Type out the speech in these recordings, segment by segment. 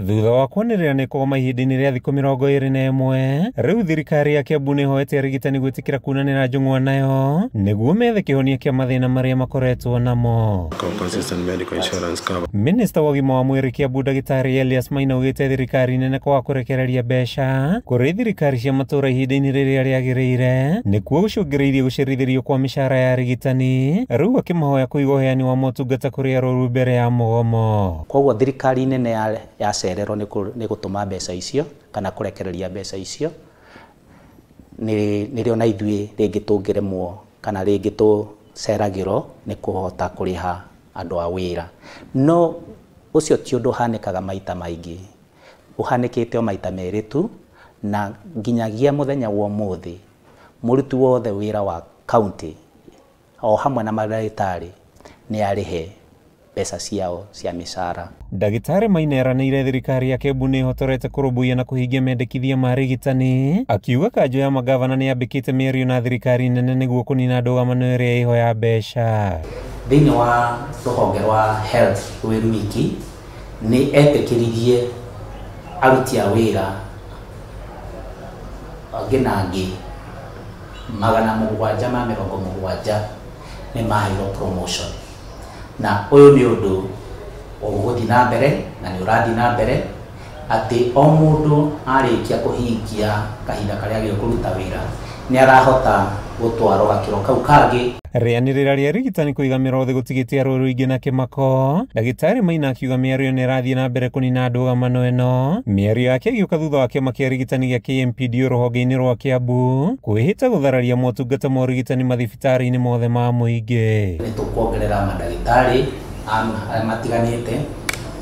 Thutha wa kuonĩrĩra nĩ kũgoma ihinda-inĩ rĩa thikũ 21, rĩu thirikari ya Kiambu nĩ ĩhoete arigitani gwĩtĩkĩra kunanĩra njũng'wa nayo nĩguo methe kĩhonia kĩa mathĩna marĩa makoretwo namo. Minista wa ũgima wa mwĩrĩ Kiambu Ndagĩtarĩ Elias Maina augĩte thirikari nene kwaga kũrekereria mbeca kũrĩ thirikari cia matũũra ihinda-inĩ rĩrĩa rĩagĩrĩire nĩkuo gũcũngĩrĩirie gũcerithĩrio kwa mĩcara ya arigitani, rĩu akĩmahoya kũiga ũheani wa motungata kũrĩ arũaru mbere ya mũgomo. Koguo thirikari nene yacererwo nĩ gũtũma mbeca icio kana kũrekereria mbeca icio nĩrĩo na ithuĩ rĩngĩ tũngĩremwo kana rĩngĩ tũceragĩrwo nĩ kũhota kũrĩha andũ a wĩra. No ũcio ti ũndũ ũhanĩkaga maita maingĩ, ũhanĩkĩte o maita merĩ tu, na nginyagia mũthenya wa ũmũthĩ mũruti wothe wĩra wa kaunti o hamwe na mandagĩtarĩ nĩ arĩhe mbeca ciao cia mĩcara. Ndagĩtarĩ Maina eranĩire thirikari ya Kiambu nĩ ĩhotorete kũrũmbũiya na kũhingia mendekithia ma arigitani, akiuga kanjũ ya magavana nĩ yambĩkĩte mĩario na thirikari nene nĩguo kũnina ndũgamano ĩrĩa ĩho ya mbeca. Thĩinĩ wa rũhonge rwa health rwĩ wiki nĩ etĩkĩririe aruti a wĩra angĩ na angĩ 770 nĩ maheirwo promotion, na ũyũ nĩ ũndũ ũgũthiĩ na mbere na nĩ ũrathiĩ na mbere atĩ o mũndũ arĩkia kũhingia kahinda karĩa agĩrĩirwo kũruta wĩra nĩ arahota gũtwarwo gakĩro kau kangĩ. Rĩanĩrĩra rĩa arigitani kũigamĩra thĩ gũtigĩte arũaru aingĩ na kĩmako, Ndagĩtarĩ Maina akiuga mĩario nĩ ĩrathiĩ na mbere kũnina ndũgamano ĩno. Mĩario yake ĩgĩũka thutha wa kĩama kĩa arigitani gĩa KMPDO rũhonge-inĩ rwa Kiambu kwĩhĩta gũthararia motungata ma ũrigitani mathibitarĩ-inĩ mothe ma mũingĩ. Nĩ tũkuongerera mandagĩtarĩ arĩa matiganĩte,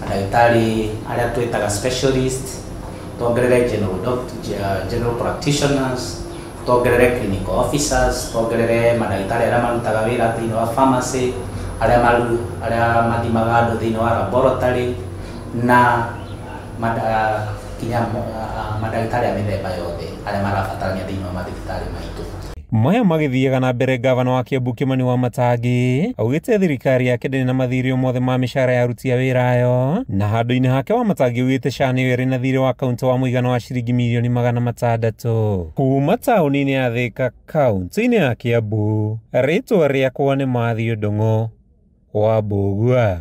mandagĩtarĩ arĩa twĩtaga specialist, tuongerere general practitioners, tuongerere clinical officers, tuongerere mandagĩtarĩ arĩa marutaga wĩra thĩinĩ wa pharmacy, arĩa mathimaga andũ thĩinĩ wa laboratory, na mandagĩtarĩ a mĩthemba yothe arĩa marabatarania thĩinĩ wa mathibitarĩ maitũ. Maya magĩthiaga na mbere, gavana wa Kiambu Kimani Wamatangi augĩte thirikari yake ndĩrĩ na mathiirĩ mothe ma mĩcara ya aruti a wĩra ayo, na handũ-inĩ hake Wamatangi augĩte SHA nĩyo ĩrĩ na thiirĩ wa kaunti wa mũigana wa ciringi mirioni 600. Kuma taũni-inĩ ya Thika, kaunti-inĩ ya Kiambu, rĩtwa rĩakwa nĩ Mathew Ndung'u wa Mbũgua.